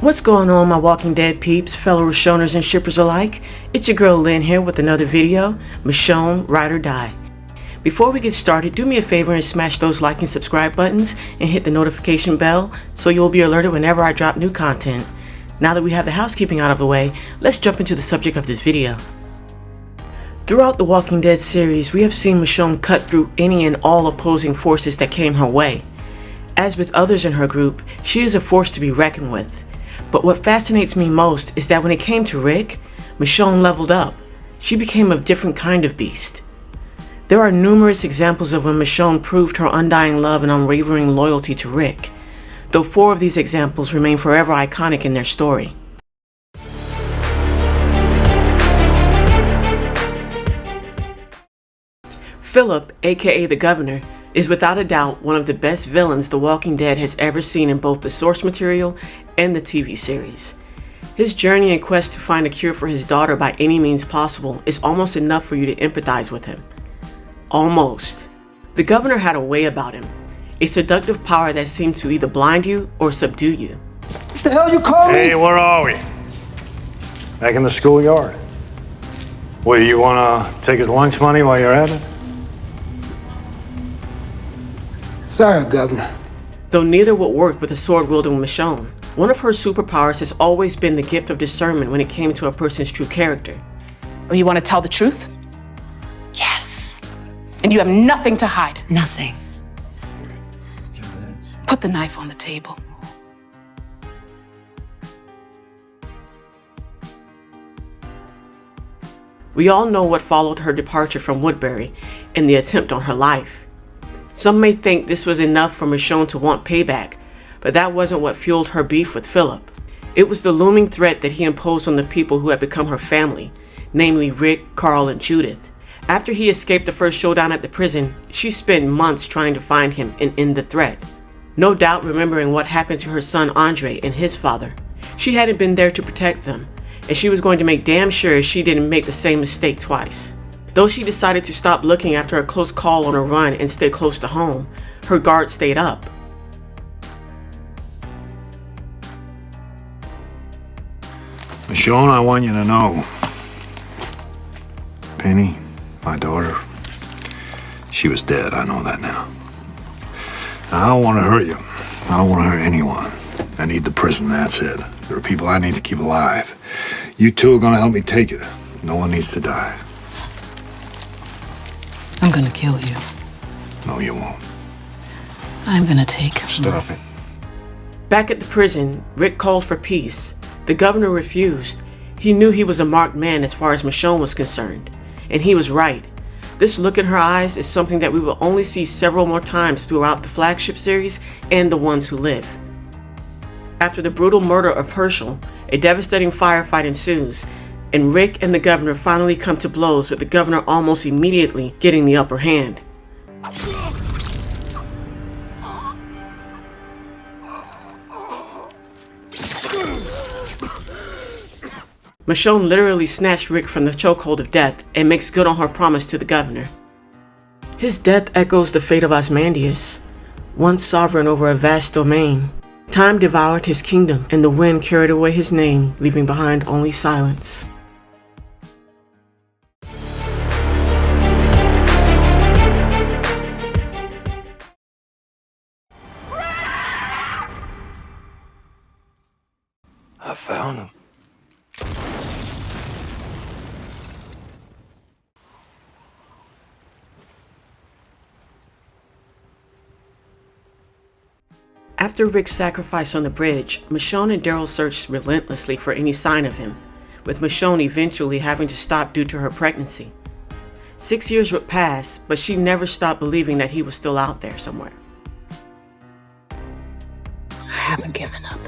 What's going on, my Walking Dead peeps, fellow Michonners and shippers alike? It's your girl Lynn here with another video, Michonne Ride or Die. Before we get started, do me a favor and smash those like and subscribe buttons and hit the notification bell so you'll be alerted whenever I drop new content. Now that we have the housekeeping out of the way, let's jump into the subject of this video. Throughout the Walking Dead series, we have seen Michonne cut through any and all opposing forces that came her way. As with others in her group, she is a force to be reckoned with. But what fascinates me most is that when it came to Rick, Michonne leveled up. She became a different kind of beast. There are numerous examples of when Michonne proved her undying love and unwavering loyalty to Rick, though 4 of these examples remain forever iconic in their story. Philip, aka the Governor, is without a doubt one of the best villains The Walking Dead has ever seen in both the source material and the TV series. His journey and quest to find a cure for his daughter by any means possible is almost enough for you to empathize with him. Almost. The Governor had a way about him, a seductive power that seemed to either blind you or subdue you. What the hell you call me? Hey, where are we? Back in the schoolyard. Well, you wanna take his lunch money while you're at it? Sorry, Governor. Though neither would work with a sword-wielding Michonne, one of her superpowers has always been the gift of discernment when it came to a person's true character. Oh, you want to tell the truth? Yes. And you have nothing to hide. Nothing. Put the knife on the table. We all know what followed her departure from Woodbury and the attempt on her life. Some may think this was enough for Michonne to want payback, but that wasn't what fueled her beef with Philip. It was the looming threat that he imposed on the people who had become her family, namely Rick, Carl, and Judith. After he escaped the first showdown at the prison, she spent months trying to find him and end the threat. No doubt remembering what happened to her son Andre and his father. She hadn't been there to protect them, and she was going to make damn sure she didn't make the same mistake twice. Though she decided to stop looking after a close call on a run and stay close to home, her guard stayed up. Michonne, I want you to know. Penny, my daughter, she was dead. I know that now. I don't want to hurt you. I don't want to hurt anyone. I need the prison, that's it. There are people I need to keep alive. You two are going to help me take it. No one needs to die. I'm gonna kill you. No, you won't. I'm gonna take her. Stop it. Back at the prison, Rick called for peace. The Governor refused. He knew he was a marked man as far as Michonne was concerned. And he was right. This look in her eyes is something that we will only see several more times throughout the flagship series and The Ones Who Live. After the brutal murder of Herschel, a devastating firefight ensues, and Rick and the Governor finally come to blows, with the Governor almost immediately getting the upper hand. Michonne literally snatched Rick from the chokehold of death and makes good on her promise to the Governor. His death echoes the fate of Ozymandias, once sovereign over a vast domain. Time devoured his kingdom, and the wind carried away his name, leaving behind only silence. I found him. After Rick's sacrifice on the bridge, Michonne and Daryl searched relentlessly for any sign of him, with Michonne eventually having to stop due to her pregnancy. 6 years would pass, but she never stopped believing that he was still out there somewhere. I haven't given up.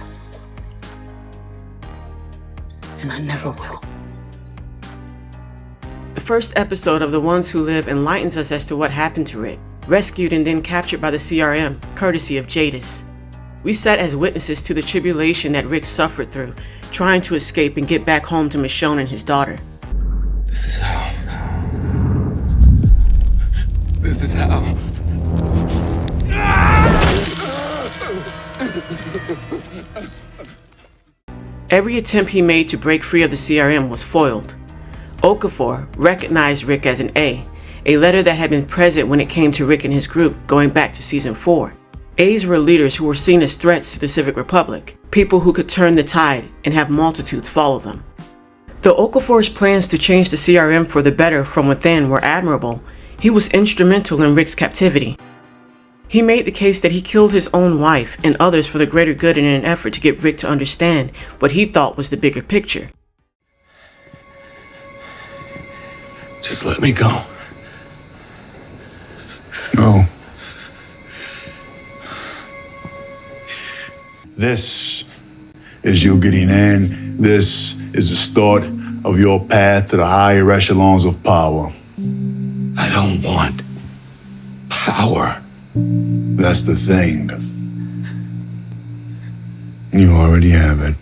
And I never will. The first episode of The Ones Who Live enlightens us as to what happened to Rick, rescued and then captured by the CRM, courtesy of Jadis. We sat as witnesses to the tribulation that Rick suffered through, trying to escape and get back home to Michonne and his daughter. This is hell. This is hell. Every attempt he made to break free of the CRM was foiled. Okafor recognized Rick as an A letter that had been present when it came to Rick and his group going back to season 4. A's were leaders who were seen as threats to the Civic Republic, people who could turn the tide and have multitudes follow them. Though Okafor's plans to change the CRM for the better from within were admirable, he was instrumental in Rick's captivity. He made the case that he killed his own wife and others for the greater good in an effort to get Rick to understand what he thought was the bigger picture. Just let me go. No. This is you getting in. This is the start of your path to the higher echelons of power. I don't want power. That's the thing. You already have it.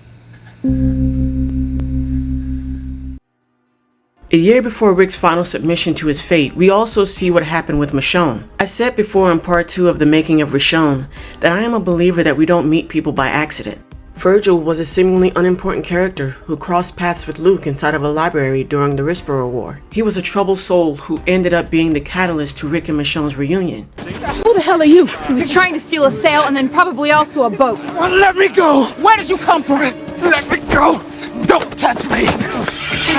A year before Rick's final submission to his fate, we also see what happened with Michonne. I said before in part 2 of The Making of Michonne that I am a believer that we don't meet people by accident. Virgil was a seemingly unimportant character who crossed paths with Luke inside of a library during the Whisperer War. He was a troubled soul who ended up being the catalyst to Rick and Michonne's reunion. Who the hell are you? He was trying to steal a sail and then probably also a boat. Let me go! Where did you come from? Let me go! Don't touch me!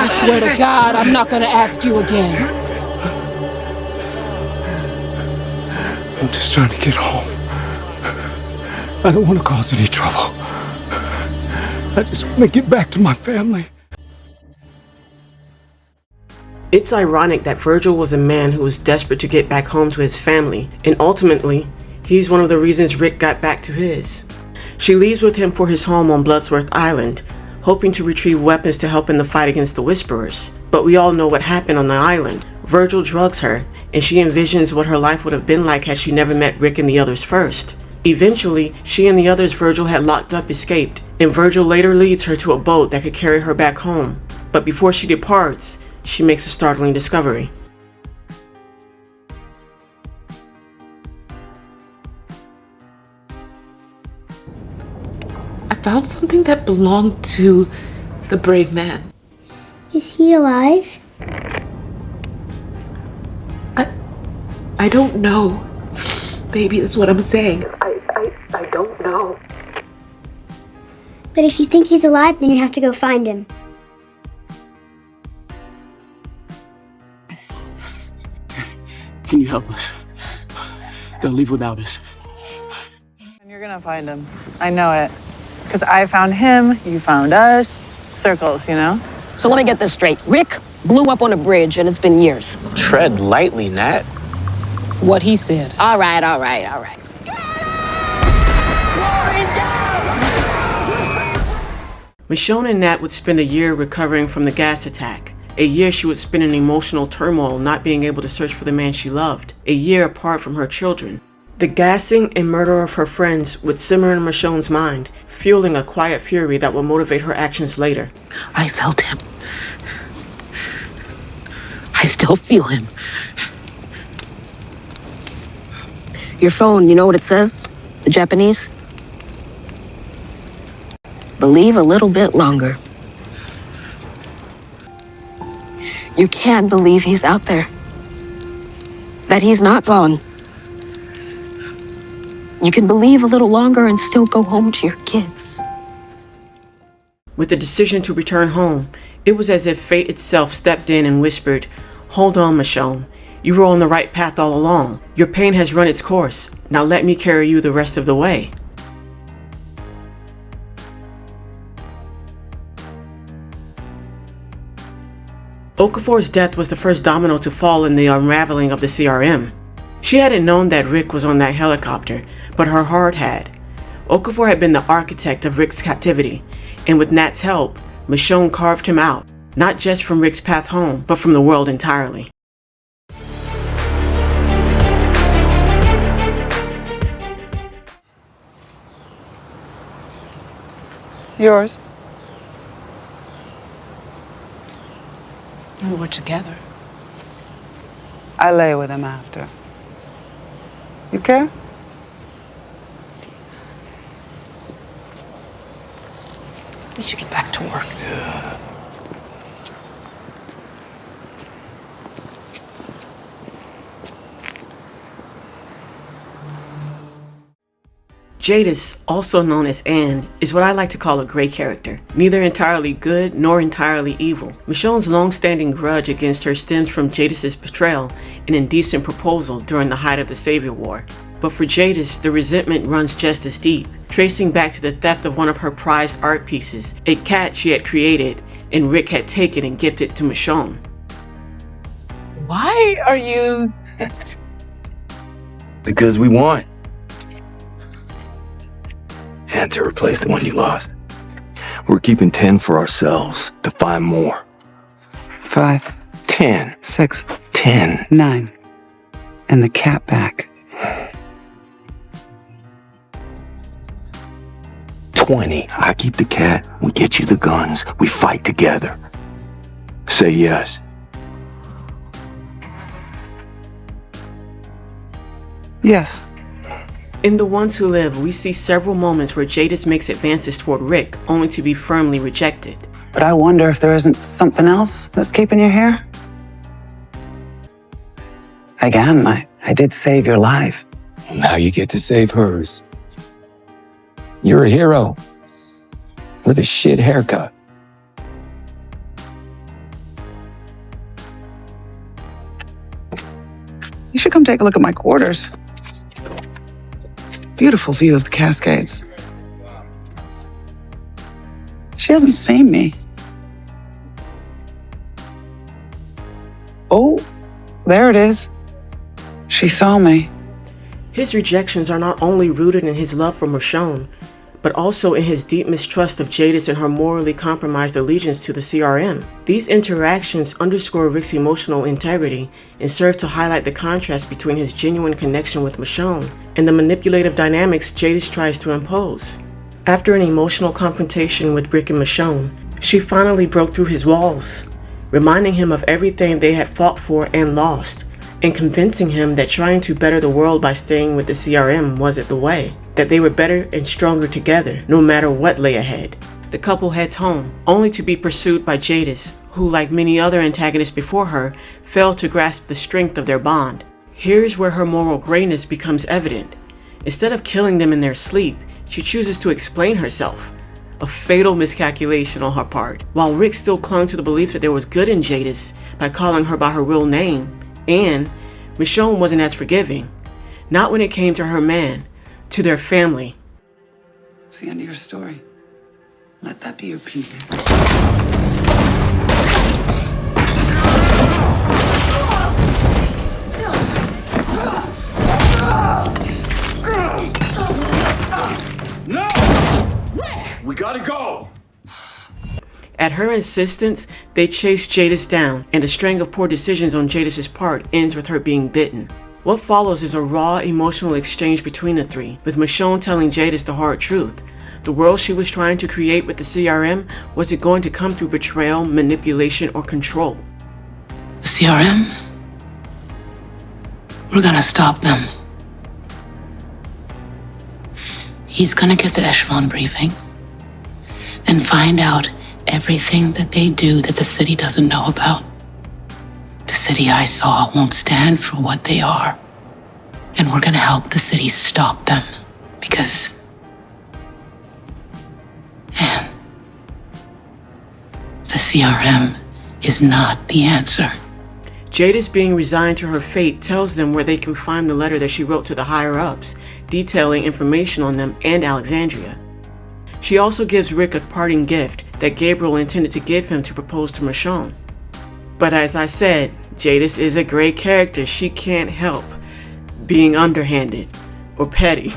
I swear to God, I'm not gonna ask you again. I'm just trying to get home. I don't want to cause any trouble. I just want to get back to my family. It's ironic that Virgil was a man who was desperate to get back home to his family, and ultimately, he's one of the reasons Rick got back to his. She leaves with him for his home on Bloodsworth Island, hoping to retrieve weapons to help in the fight against the Whisperers. But we all know what happened on the island. Virgil drugs her, and she envisions what her life would have been like had she never met Rick and the others first. Eventually, she and the others Virgil had locked up escaped, and Virgil later leads her to a boat that could carry her back home. But before she departs, she makes a startling discovery. I found something that belonged to the brave man. Is he alive? I don't know. Baby, that's what I'm saying. I don't know. But if you think he's alive, then you have to go find him. Can you help us? They'll leave without us. And you're gonna find him. I know it. Because I found him, you found us. Circles, you know? So let me get this straight. Rick blew up on a bridge and it's been years. Tread lightly, Nat. What he said. All right. Michonne and Nat would spend a year recovering from the gas attack. A year she would spend in emotional turmoil not being able to search for the man she loved. A year apart from her children. The gassing and murder of her friends would simmer in Michonne's mind, fueling a quiet fury that would motivate her actions later. I felt him. I still feel him. Your phone, you know what it says? The Japanese? Believe a little bit longer. You can believe he's out there. That he's not gone. You can believe a little longer and still go home to your kids. With the decision to return home, it was as if fate itself stepped in and whispered, "Hold on, Michonne. You were on the right path all along. Your pain has run its course. Now let me carry you the rest of the way." Okafor's death was the first domino to fall in the unraveling of the CRM. She hadn't known that Rick was on that helicopter, but her heart had. Okafor had been the architect of Rick's captivity, and with Nat's help, Michonne carved him out, not just from Rick's path home, but from the world entirely. Yours. And we're together. I lay with him after. You care? We should get back to work. Jadis, also known as Anne, is what I like to call a gray character, neither entirely good nor entirely evil. Michonne's long-standing grudge against her stems from Jadis's betrayal and indecent proposal during the height of the Savior War. But for Jadis, the resentment runs just as deep, tracing back to the theft of one of her prized art pieces, a cat she had created and Rick had taken and gifted to Michonne. Why are you... Because we want. And to replace the one you lost. We're keeping 10 for ourselves to find more. 5, 10. 6, 10. 9. And the cat back. 20. I keep the cat, we get you the guns, we fight together. Say yes. Yes. In The Ones Who Live, we see several moments where Jadis makes advances toward Rick, only to be firmly rejected. But I wonder if there isn't something else that's keeping you here. Again, I did save your life. Now you get to save hers. You're a hero with a shit haircut. You should come take a look at my quarters. Beautiful view of the Cascades. She hasn't seen me. Oh, there it is. She saw me. His rejections are not only rooted in his love for Michonne, but also in his deep mistrust of Jadis and her morally compromised allegiance to the CRM. These interactions underscore Rick's emotional integrity and serve to highlight the contrast between his genuine connection with Michonne and the manipulative dynamics Jadis tries to impose. After an emotional confrontation with Rick and Michonne, she finally broke through his walls, reminding him of everything they had fought for and lost, and convincing him that trying to better the world by staying with the CRM wasn't the way, that they were better and stronger together, no matter what lay ahead. The couple heads home, only to be pursued by Jadis, who, like many other antagonists before her, failed to grasp the strength of their bond. Here's where her moral grayness becomes evident. Instead of killing them in their sleep, she chooses to explain herself, a fatal miscalculation on her part. While Rick still clung to the belief that there was good in Jadis by calling her by her real name, Anne, Michonne wasn't as forgiving. Not when it came to her man, to their family. It's the end of your story. Let that be your peace. No! We gotta go! At her insistence, they chase Jadis down, and a string of poor decisions on Jadis' part ends with her being bitten. What follows is a raw emotional exchange between the three, with Michonne telling Jadis the hard truth. The world she was trying to create with the CRM, was it going to come through betrayal, manipulation, or control? The CRM? We're gonna stop them. He's gonna get the echelon briefing and find out everything that they do that the city doesn't know about. The city I saw won't stand for what they are. And we're gonna help the city stop them. Because... And the CRM is not the answer. Jadis, being resigned to her fate, tells them where they can find the letter that she wrote to the higher-ups, detailing information on them and Alexandria. She also gives Rick a parting gift that Gabriel intended to give him to propose to Michonne. But as I said, Jadis is a great character. She can't help being underhanded or petty.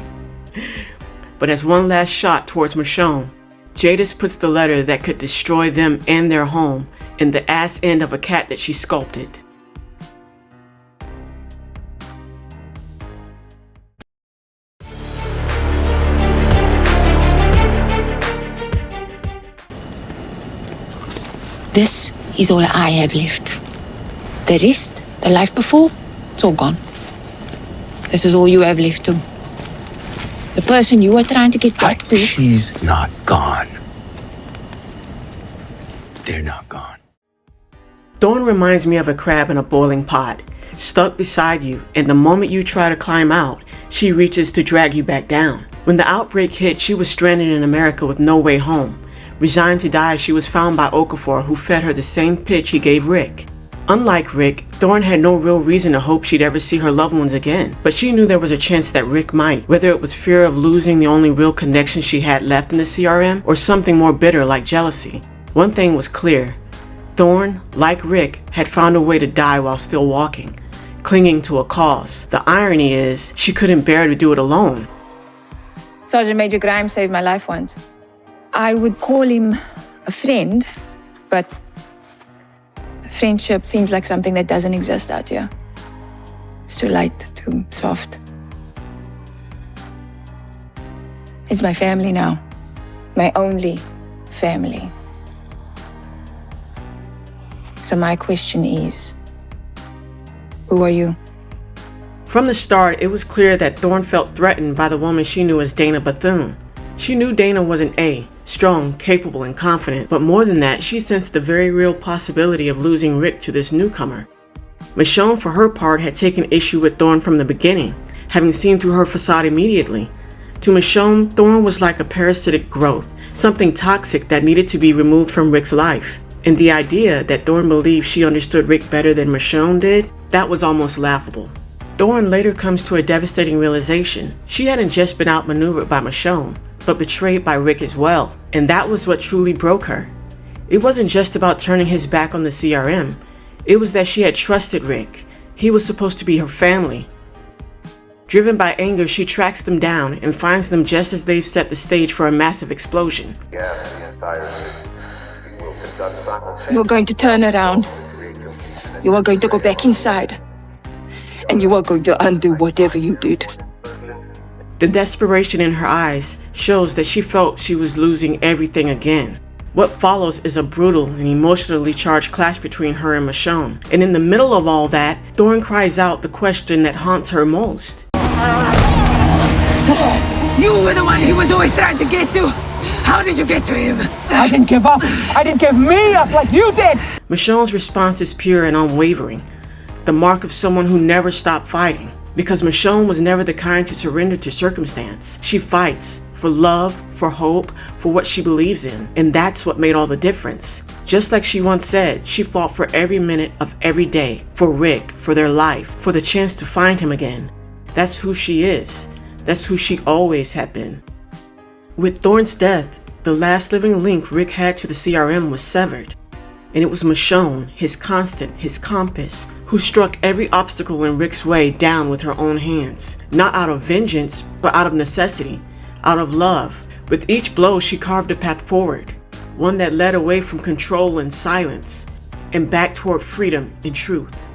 But as one last shot towards Michonne, Jadis puts the letter that could destroy them and their home in the ass end of a cat that she sculpted. This is all I have left. The rest, the life before, it's all gone. This is all you have left to. The person you are trying to get back to. She's not gone. they're not gone. Thorn reminds me of a crab in a boiling pot, stuck beside you, and the moment you try to climb out, she reaches to drag you back down. When the outbreak hit, she was stranded in America with no way home. Resigned to die, she was found by Okafor, who fed her the same pitch he gave Rick. Unlike Rick, Thorn had no real reason to hope she'd ever see her loved ones again, but she knew there was a chance that Rick might, whether it was fear of losing the only real connection she had left in the CRM, or something more bitter like jealousy. One thing was clear. Thorn, like Rick, had found a way to die while still walking, clinging to a cause. The irony is, she couldn't bear to do it alone. Sergeant Major Grimes saved my life once. I would call him a friend, but friendship seems like something that doesn't exist out here. It's too light, too soft. It's my family now. My only family. So my question is, who are you? From the start, it was clear that Thorn felt threatened by the woman she knew as Dana Bethune. She knew Dana was an A, strong, capable, and confident, but more than that, she sensed the very real possibility of losing Rick to this newcomer. Michonne, for her part, had taken issue with Thorn from the beginning, having seen through her facade immediately. To Michonne, Thorn was like a parasitic growth, something toxic that needed to be removed from Rick's life. And the idea that Thorn believed she understood Rick better than Michonne did, that was almost laughable. Thorn later comes to a devastating realization. She hadn't just been outmaneuvered by Michonne, but betrayed by Rick as well, and that was what truly broke her. It wasn't just about turning his back on the CRM, it was that she had trusted Rick. He was supposed to be her family. Driven by anger, she tracks them down and finds them just as they've set the stage for a massive explosion. You're going to turn around. You are going to go back inside. And you are going to undo whatever you did. The desperation in her eyes shows that she felt she was losing everything again. What follows is a brutal and emotionally charged clash between her and Michonne. And in the middle of all that, Thorn cries out the question that haunts her most. You were the one he was always trying to get to. How did you get to him? I didn't give up. I didn't give me up like you did. Michonne's response is pure and unwavering, the mark of someone who never stopped fighting. Because Michonne was never the kind to surrender to circumstance. She fights for love, for hope, for what she believes in. And that's what made all the difference. Just like she once said, she fought for every minute of every day, for Rick, for their life, for the chance to find him again. That's who she is. That's who she always had been. With Thorn's death, the last living link Rick had to the CRM was severed. And it was Michonne, his constant, his compass, who struck every obstacle in Rick's way down with her own hands. Not out of vengeance, but out of necessity, out of love. With each blow, she carved a path forward, one that led away from control and silence, and back toward freedom and truth.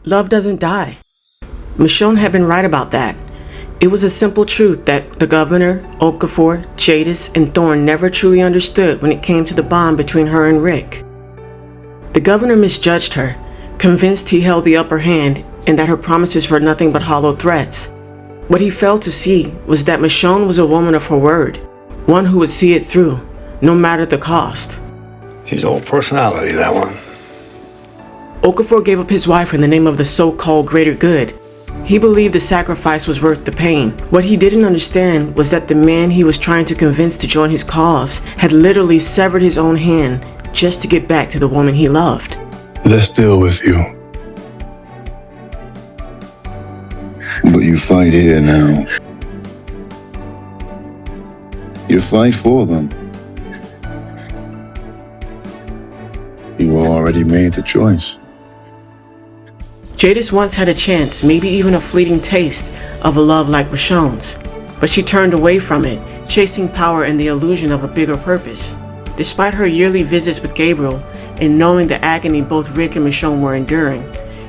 Love doesn't die. Michonne had been right about that. It was a simple truth that the governor, Okafor, Jadis, and Thorn never truly understood when it came to the bond between her and Rick. The governor misjudged her, convinced he held the upper hand and that her promises were nothing but hollow threats. What he failed to see was that Michonne was a woman of her word, one who would see it through, no matter the cost. She's all personality, that one. Okafor gave up his wife in the name of the so-called greater good. He believed the sacrifice was worth the pain. What he didn't understand was that the man he was trying to convince to join his cause had literally severed his own hand just to get back to the woman he loved. They're still with you. But you fight here now. You fight for them. You already made the choice. Jadis once had a chance, maybe even a fleeting taste, of a love like Michonne's, but she turned away from it, chasing power and the illusion of a bigger purpose. Despite her yearly visits with Gabriel, and knowing the agony both Rick and Michonne were enduring,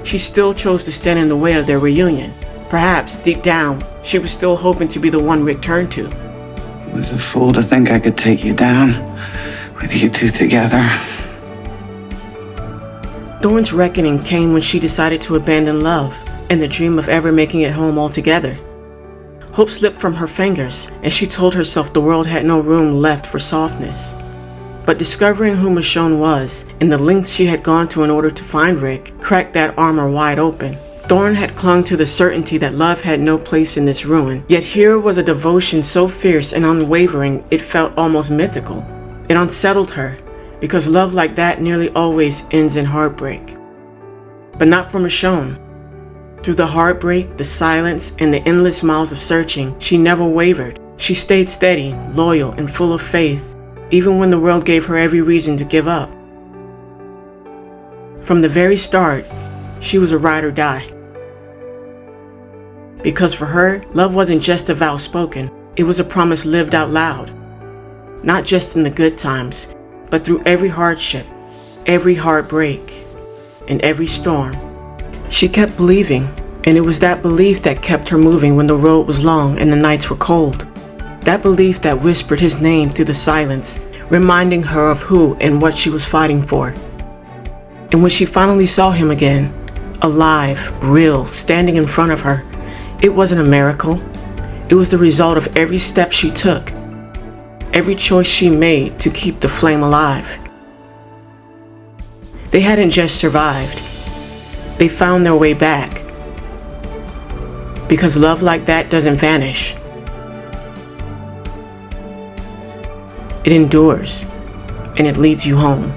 she still chose to stand in the way of their reunion. Perhaps, deep down, she was still hoping to be the one Rick turned to. I was a fool to think I could take you down with you two together. Thorn's reckoning came when she decided to abandon love and the dream of ever making it home altogether. Hope slipped from her fingers, and she told herself the world had no room left for softness. But discovering who Michonne was, and the lengths she had gone to in order to find Rick, cracked that armor wide open. Thorne had clung to the certainty that love had no place in this ruin, yet here was a devotion so fierce and unwavering it felt almost mythical. It unsettled her, because love like that nearly always ends in heartbreak. But not for Michonne. Through the heartbreak, the silence, and the endless miles of searching, she never wavered. She stayed steady, loyal, and full of faith, even when the world gave her every reason to give up. From the very start, she was a ride or die. Because for her, love wasn't just a vow spoken, it was a promise lived out loud. Not just in the good times, but through every hardship, every heartbreak, and every storm. She kept believing, and it was that belief that kept her moving when the road was long and the nights were cold. That belief that whispered his name through the silence, reminding her of who and what she was fighting for. And when she finally saw him again, alive, real, standing in front of her, it wasn't a miracle. It was the result of every step she took, every choice she made to keep the flame alive. They hadn't just survived. They found their way back. Because love like that doesn't vanish. It endures, and it leads you home.